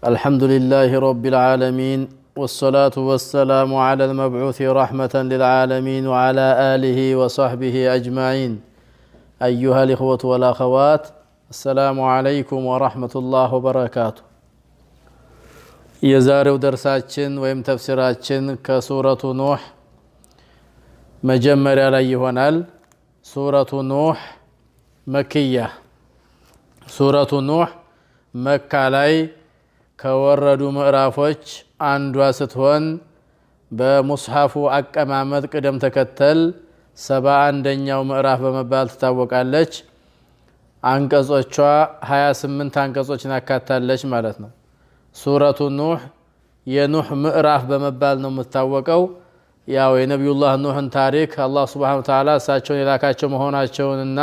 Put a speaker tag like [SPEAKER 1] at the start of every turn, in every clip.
[SPEAKER 1] الحمد لله رب العالمين والصلاة والسلام على المبعوث رحمة للعالمين وعلى آله وصحبه أجمعين أيها الإخوة والأخوات السلام عليكم ورحمة الله وبركاته يزارو درساتشن ويم تفسيراتشن كسورة نوح مجمّر عليهنال سورة نوح مكية سورة نوح مكة علي ከወረዱ ምዕራፎች አንዷ ስትሆን በሙስሐፉ አቀማመጥ ቅደም ተከተል 71ኛው ምዕራፍ በመባል ትታወቃለች። አንቀጾቿ 28 አንቀጾችን አካታለች ማለት ነው። ሱረቱ ኑህ የኑህ ምዕራፍ በመባል ነው የምትታወቀው። ያው የነብዩላህ ኑህን ታሪክ አላህ Subhanahu Wa Ta'ala እሳቸውን የላካቸው መሆናቸውንና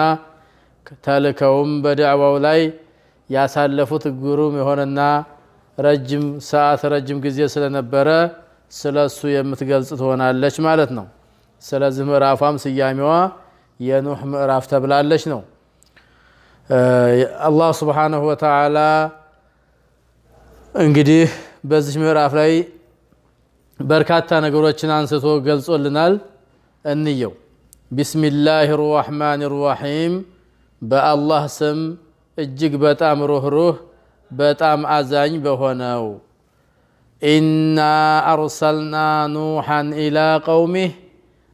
[SPEAKER 1] ተልከውም በዳዕዋው ላይ ያሳለፉት ግሩም የሆነና ረጅም ሰዓት ረጅም ጊዜ ስለነበረ ስለሱ የምትገልጽ ትሆናለች ማለት ነው። ስለዚህ ምዕራፏም ስያሜዋ የኑህ ምዕራፍ ተብላለች ነው። አላህ Subhanahu Wa Ta'ala እንግዲህ በዚህ ምዕራፍ ላይ በርካታ ነገሮችን አንስቶ ገልጾልናል። እንየው። ቢስሚላሂር ረህማኒር ረሂም በአላህ ስም እጅግ በጣም ሩህሩህ በጣም አዛኝ በሆነው ኢና አርሰልና ኑሐን ኢላ ቀውሚህ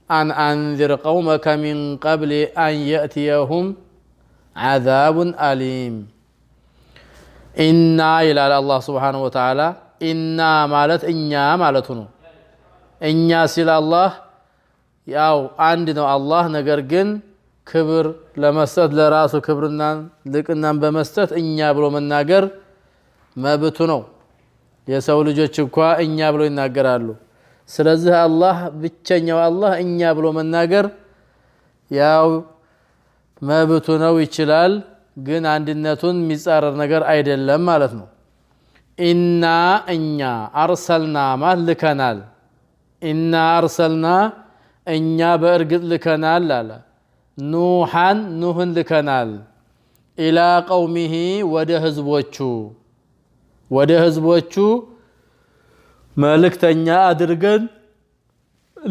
[SPEAKER 1] አን አንዚር ቀውመከ ሚን ቀብል አን የእትየሁም ዓዛቡን አሊም። ኢና ይላል አላህ Subhanahu Wa Ta'ala ኢና ማለት እኛ ማለቱ ነው። እኛ ሲል አላህ ያው አንድ ነው አላህ፣ ነገር ግን ክብር ለመስጠት ለራሱ ክብርና ልቅናን በመስጠት እኛ ብሎ መናገር መብቱ ነው። የሰው ልጆች እንኳን እኛ ብሎ ይናገራሉ። ስለዚህ አላህ ብቸኛው አላህ እኛ ብሎ መናገር ያው መብቱ ነው፣ ይችላል። ግን አንድነቱን የሚጻረር ነገር አይደለም ማለት ነው። ኢና እኛ አርሰልና ማልከናል ኢና አርሰልና እኛ በእርግጥ ልከናል አለ ኑሐን ኑህን ልከናል ኢላ ቀውሚሂ ወደ ህዝቦቹ መልእክተኛ አድርገን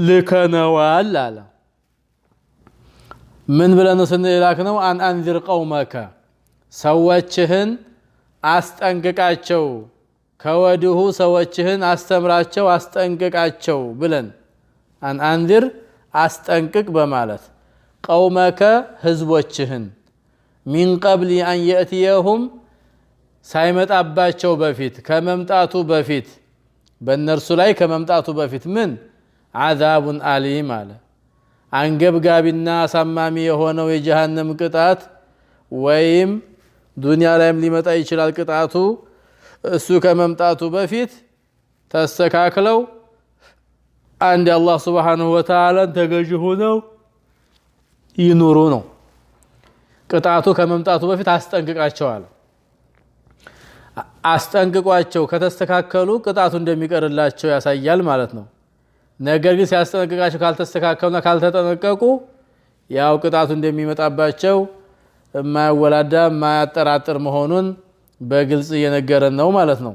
[SPEAKER 1] ልከነዋል አለ። ምን ብለን ስንላክነው አን አንዚር ቀውመከ ሰዎችህን አስጠንቅቃቸው፣ ከወዲሁ ሰዎችህን አስተምራቸው አስጠንቅቃቸው ብለን አን አንዚር አስጠንቅቅ በማለት ቀውመከ ህዝቦችህን ሚን ቀብል አን የእትየሁም ሳይመጣባቸው በፊት ከመምጣቱ በፊት በእነርሱ ላይ ከመምጣቱ በፊት ምን ዓዛቡን አሊም አለ አንገብጋቢና አሳማሚ የሆነው የጀሃነም ቅጣት ወይም ዱንያ ላይም ሊመጣ ይችላል ቅጣቱ። እሱ ከመምጣቱ በፊት ተስተካክለው አንድ አላህ Subhanahu Wa Ta'ala ተገዥ ሆነው ይኑሩ ነው። ቅጣቱ ከመምጣቱ በፊት አስጠንቅቃቸዋል። አስጠንቅቋቸው ከተስተካከሉ ቅጣቱ እንደሚቀርላቸው ያሳያል ማለት ነው። ነገር ግን ሲያስጠንቅቃቸው ካልተስተካከሉና ካልተጠነቀቁ ያው ቅጣቱ እንደሚመጣባቸው የማያወላዳ የማያጠራጥር መሆኑን በግልጽ እየነገረን ነው ማለት ነው።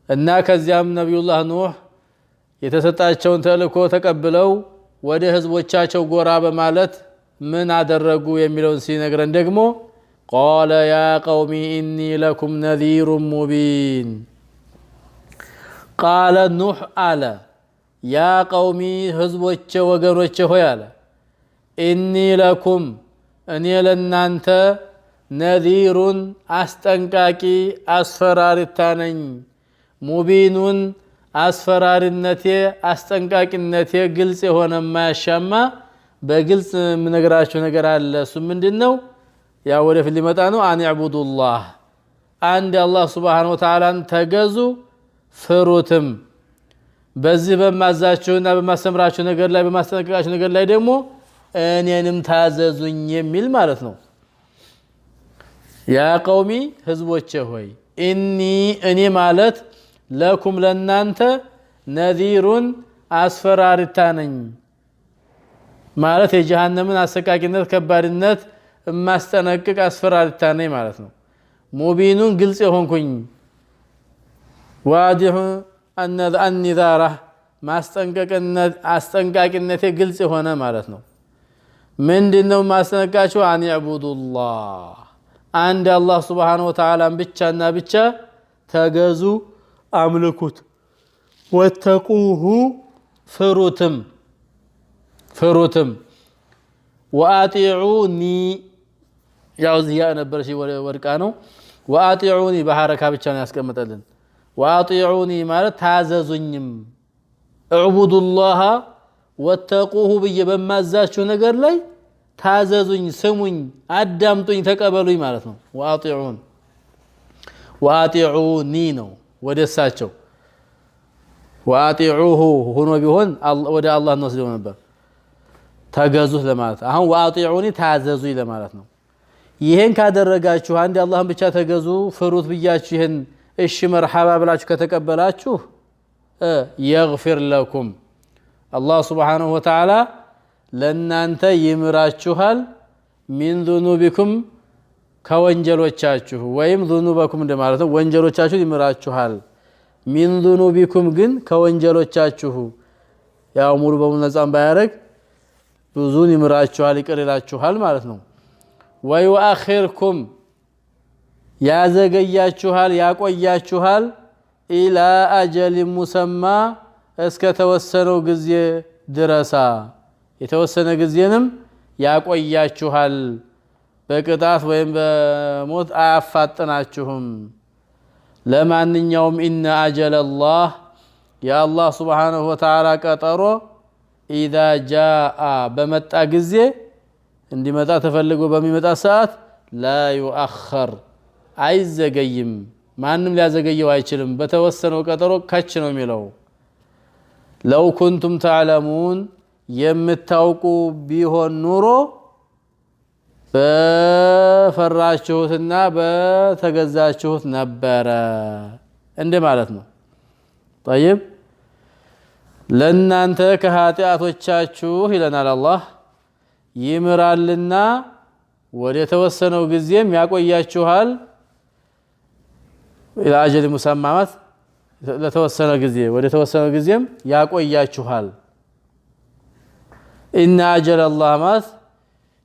[SPEAKER 1] እና ከዚያም ነብዩላህ ኑህ የተሰጣቸውን ተልእኮ ተቀብለው ወደ ህዝቦቻቸው ጎራ በማለት ምን አደረጉ የሚለውን ሲነግረን ደግሞ ቃለ ያ ቀውሚ ኢኒ ለኩም ነዚሩን ሙቢን። ቃለ ኑህ አለ ያ ቀውሚ ህዝቦቼ ወገኖቼ ሆይ አለ ኢኒ ለኩም እኔ ለናንተ ነዚሩን አስጠንቃቂ አስፈራሪታ ነኝ። ሙቢኑን አስፈራሪነቴ አስጠንቃቂነቴ ግልጽ የሆነ ማያሻማ በግልጽ ምነግራችሁ ነገር አለ። እሱ ምንድነው? ያ ወደፊት ሊመጣ ነው። አን ይዕቡዱላህ አንድ አላህ Subhanahu Wa Ta'ala ተገዙ ፍሩትም። በዚህ በማዛችሁና በማስተምራችሁ ነገር ላይ በማስጠንቀቃችሁ ነገር ላይ ደግሞ እኔንም ታዘዙኝ የሚል ማለት ነው። ያ ቀውሚ ህዝቦቼ ሆይ ኢኒ እኔ ማለት ለኩም ለናንተ ነዚሩን አስፈራሪታ ነኝ ማለት የጀሃነምን አሰቃቂነት ከባድነት ማስጠነቅቅ አስፈራሪታ ነኝ ማለት ነው። ሙቢኑን ግልጽ የሆንኩኝ ዋዲሁ አንዛራ አስጠንቃቂነቴ ግልጽ የሆነ ማለት ነው። ምንድነው ማስጠንቀቃችሁ? አን ይዕቡዱላህ አንድ አላህ ሱብሓነሁ ወተዓላን ብቻና ብቻ ተገዙ አምልኩት። ወተቁሁ ፍሩትም ወአጢዑኒ ያው እዚህ ነበረሽ ወድቃ ነው። ወአጢዑኒ በሐረካ ብቻ ነው ያስቀምጠልን። ወአጢዑኒ ማለት ታዘዙኝም እዕቡዱላህ ወተቁሁ ብዬ በማዛችሁ ነገር ላይ ታዘዙኝ፣ ስሙኝ፣ አዳምጡኝ፣ ተቀበሉኝ ማለት ነው። ወአጢዑኒ ነው ወደሳቸው። ወአጢዑሁ ሆኖ ቢሆን ወደ አላህ እንወስደው ነበር ተገዙት ለማለት። አሁን ወአጢዑኒ ታዘዙኝ ለማለት ነው። ይሄን ካደረጋችሁ አንድ አላህን ብቻ ተገዙ ፍሩት ብያችሁ ይሄን እሺ መርሐባ ብላችሁ ከተቀበላችሁ يغفر لكم الله سبحانه وتعالى ለናንተ ይምራችኋል من ذنوبكم ከወንጀሎቻችሁ ወይም ذنوبكم እንደማለት ነው። ወንጀሎቻችሁ ይምራችኋል። من ذنوبكم ግን ከወንጀሎቻችሁ ያው ሙሉ በሙሉ ነፃም ባያረግ ብዙን ይምራችኋል ይቅር ይላችኋል ማለት ነው። ويؤخركم ያዘገያችኋል ያቆያችኋል ኢላ አጀል ሙሰማ እስከ ተወሰነው ጊዜ ድረሳ የተወሰነ ጊዜንም ያቆያችኋል። በቅጣት ወይም በሞት አያፋጥናችሁም። ለማንኛውም ኢነ አጀል አላህ የአላህ ሱብሓነሁ ወተዓላ ቀጠሮ ኢዛ ጃአ በመጣ ጊዜ እንዲመጣ ተፈልጎ በሚመጣ ሰዓት ላ ዩአኸር አይዘገይም። ማንም ሊያዘገየው አይችልም። በተወሰነው ቀጠሮ ከች ነው የሚለው። ለው ኩንቱም ተዕለሙን የምታውቁ ቢሆን ኑሮ በፈራችሁትና በተገዛችሁት ነበረ እንደ ማለት ነው። طيب ለናንተ ከኃጢአቶቻችሁ ይለናል አላህ ይምራልና ወደ ተወሰነው ጊዜም ያቆያችኋል። ኢላ አጀል ሙሰማማት ለተወሰነ ጊዜ ወደ ተወሰነው ጊዜም ያቆያችኋል። ኢነ አጀል አላህ ማለት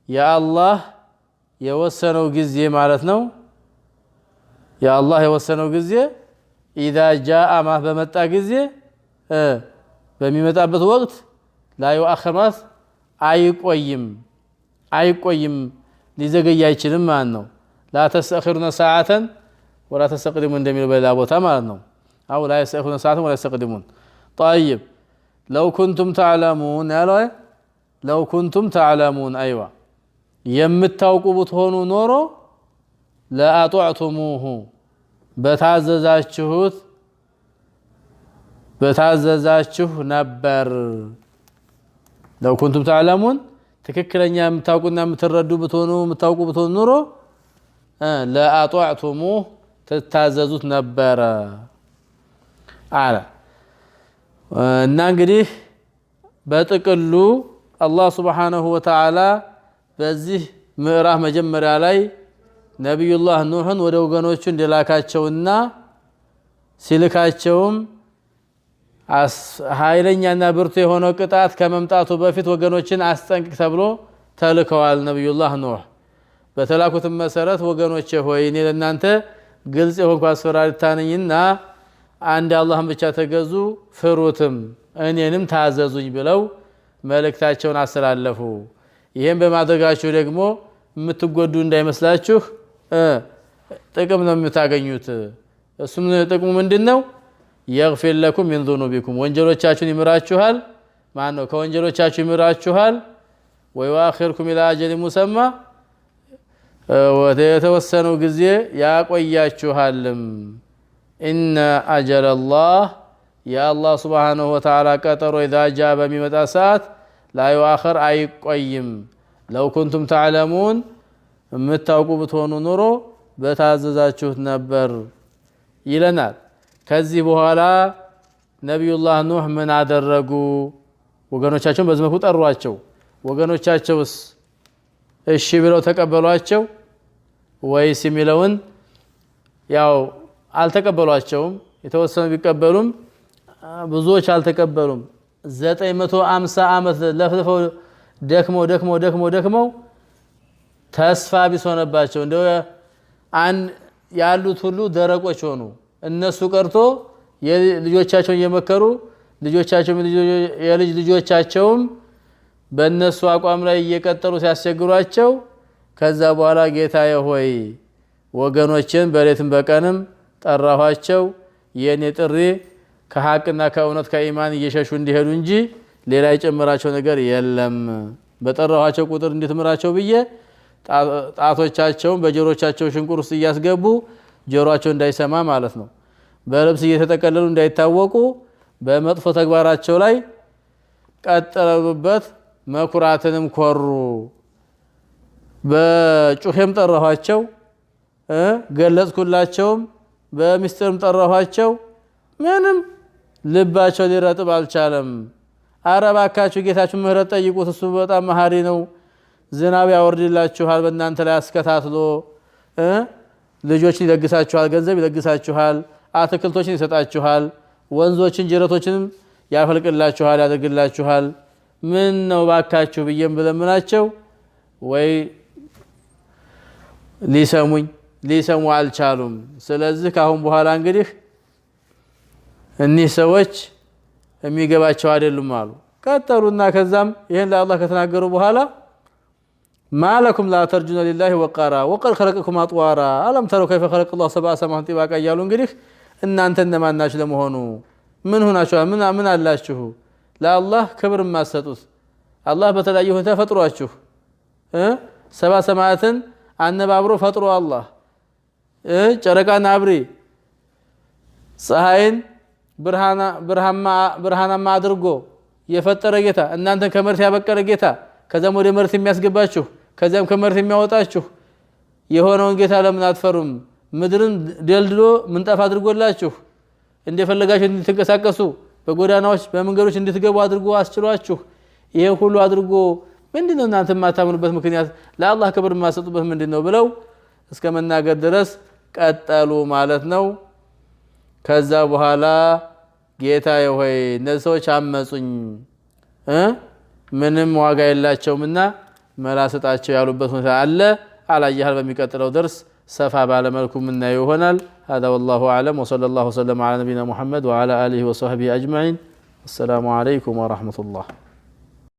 [SPEAKER 1] የአላህ የወሰነው ጊዜ ማለት ነው። የአላህ የወሰነው ጊዜ ኢዛ ጃአ ማለት በመጣ ጊዜ በሚመጣበት ወቅት ላ ዩአኸር ማለት አይቆይም ሊዘገይ አይችልም ማለት ነው። ላ ተስተእኺሩነ ሰዓተን ወላ ተስተቅዲሙን እንደሚለው በሌላ ቦታ ማለት ነው። አው ላ የስተእኺሩነ ሰዓተን ወላ ተስተቅዲሙን። طيب لو كنتم تعلمون ያለው لو كنتم تعلمون አይዋ የምታውቁ ብትሆኑ ኖሮ ለአጧዕቱሙሁ በታዘዛችሁ ነበር። لو كنتم تعلمون ትክክለኛ የምታውቁና የምትረዱ ብትሆኑ የምታውቁ ብትሆኑ ኖሮ ለአጧዕቱሙሁ ተታዘዙት ነበር አለ። እና እንግዲህ በጥቅሉ አላህ ሱብሓነሁ ወተዓላ በዚህ ምዕራፍ መጀመሪያ ላይ ነብዩላህ ኑህን ወደ ወገኖቹ እንደላካቸውና ሲልካቸውም ኃይለኛና ብርቱ የሆነው ቅጣት ከመምጣቱ በፊት ወገኖችን አስጠንቅቅ ተብሎ ተልከዋል። ነብዩላህ ኑህ በተላኩት መሰረት ወገኖቼ ሆይ እኔ ለእናንተ ግልጽ የሆንኩ አስፈራሪታ ነኝና አንድ አላህን ብቻ ተገዙ ፍሩትም እኔንም ታዘዙኝ ብለው መልእክታቸውን አስተላለፉ። ይሄን በማድረጋችሁ ደግሞ የምትጎዱ እንዳይመስላችሁ ጥቅም ነው የምታገኙት። እሱም ጥቅሙ ምንድነው? يغفر لكم من ذنوبكم ወንጀሎቻችሁን ይምራችኋል። ማን ነው ከወንጀሎቻችሁ ይምራችኋል። ويؤخركم الى اجل مسمى ወተወሰነው ጊዜ ያቆያችኋልም። ኢነ አጀል አላህ የአላህ ሱብሓነሁ ወተዓላ ቀጠሮ ኢዛ ጃአ በሚመጣ ሰዓት ላ ዩአኸር አይቆይም። ለው ኩንቱም ተዕለሙን የምታውቁ ብትሆኑ ኑሮ በታዘዛችሁት ነበር ይለናል። ከዚህ በኋላ ነቢዩላህ ኑህ ምን አደረጉ? ወገኖቻቸውን በዚህ መልኩ ጠሯቸው። ወገኖቻቸውስ እሺ ብለው ተቀበሏቸው ወይስ የሚለውን ያው አልተቀበሏቸውም። የተወሰኑ ቢቀበሉም ብዙዎች አልተቀበሉም 950 ዓመት ለፍልፈው ደክመው ተስፋ ቢሶነባቸው እንደው ያሉት ሁሉ ደረቆች ሆኑ እነሱ ቀርቶ የልጆቻቸውን እየመከሩ የልጅ ልጆቻቸውም በእነሱ አቋም ላይ እየቀጠሉ ሲያስቸግሯቸው ከዛ በኋላ ጌታዬ ሆይ ወገኖችን በሌትም በቀንም ጠራኋቸው የኔ ጥሪ ከሐቅና ከእውነት ከኢማን እየሸሹ እንዲሄዱ እንጂ ሌላ የጨመራቸው ነገር የለም በጠራኋቸው ቁጥር እንድትምራቸው ብዬ ጣቶቻቸውን በጆሮቻቸው ሽንቁር ውስጥ እያስገቡ ጆሮአቸው እንዳይሰማ ማለት ነው በልብስ እየተጠቀለሉ እንዳይታወቁ በመጥፎ ተግባራቸው ላይ ቀጠሉበት መኩራትንም ኮሩ በጩኸም ጠራኋቸው ገለጽኩላቸውም በሚስጥርም ጠራኋቸው ምንም ልባቸው ሊረጥብ አልቻለም አረባካችሁ ጌታችሁ ምህረት ጠይቁት እሱ በጣም መሐሪ ነው ዝናብ ያወርድላችኋል በእናንተ ላይ አስከታትሎ ልጆችን ይለግሳችኋል ገንዘብ ይለግሳችኋል አትክልቶችን ይሰጣችኋል ወንዞችን ጅረቶችንም ያፈልቅላችኋል ያደርግላችኋል ምን ነው ባካችሁ ብዬም ብለምናቸው ወይ ሊሰሙ አልቻሉም ስለዚህ ካሁን በኋላ እንግዲህ እኒህ ሰዎች የሚገባቸው አይደሉም አሉ ቀጠሉና ከዛም ይሄን ለአላህ ከተናገሩ በኋላ ማለኩም ላ ተርጁነ ሊላሂ ወቃራ ወቀድ خلقكم اطوارا አለም ተረው كيف خلق الله سبع سماوات طباقا እያሉ እንግዲህ እናንተ እነማን ናችሁ ለመሆኑ ምን ሆናችኋል ምን አላችሁ ለአላህ ክብር ማሰጡት አላህ በተለያየ ሁኔታ ፈጥሯችሁ ሰባ ሰማያትን አነባብሮ ፈጥሮ አላህ ጨረቃና አብሪ ፀሐይን ብርሃናማ አድርጎ የፈጠረ ጌታ እናንተን ከመሬት ያበቀለ ጌታ ከዛም ወደ መሬት የሚያስገባችሁ ከዛም ከመሬት የሚያወጣችሁ የሆነውን ጌታ ለምን አትፈሩም ምድርን ደልድሎ ምንጣፍ አድርጎላችሁ እንደፈለጋችሁ እንድትንቀሳቀሱ በጎዳናዎች በመንገዶች እንድትገቡ አድርጎ አስችሏችሁ ይሄ ሁሉ አድርጎ ምንድነው እናንተ ማታምኑበት ምክንያት ለአላህ ክብር ማሰጡበት ምንድነው ብለው እስከ መናገር ድረስ ቀጠሉ ማለት ነው ከዛ በኋላ ጌታዬ ሆይ እነዚህ ሰዎች አመጹኝ ምንም ዋጋ የላቸውምና መላሰጣቸው ያሉበት ሁኔታ አለ አላየሃል በሚቀጥለው درس ሰፋ ባለ መልኩ ምን ይሆናል هذا والله اعلم وصلى الله وسلم على نبينا محمد وعلى اله وصحبه اجمعين السلام عليكم ورحمه الله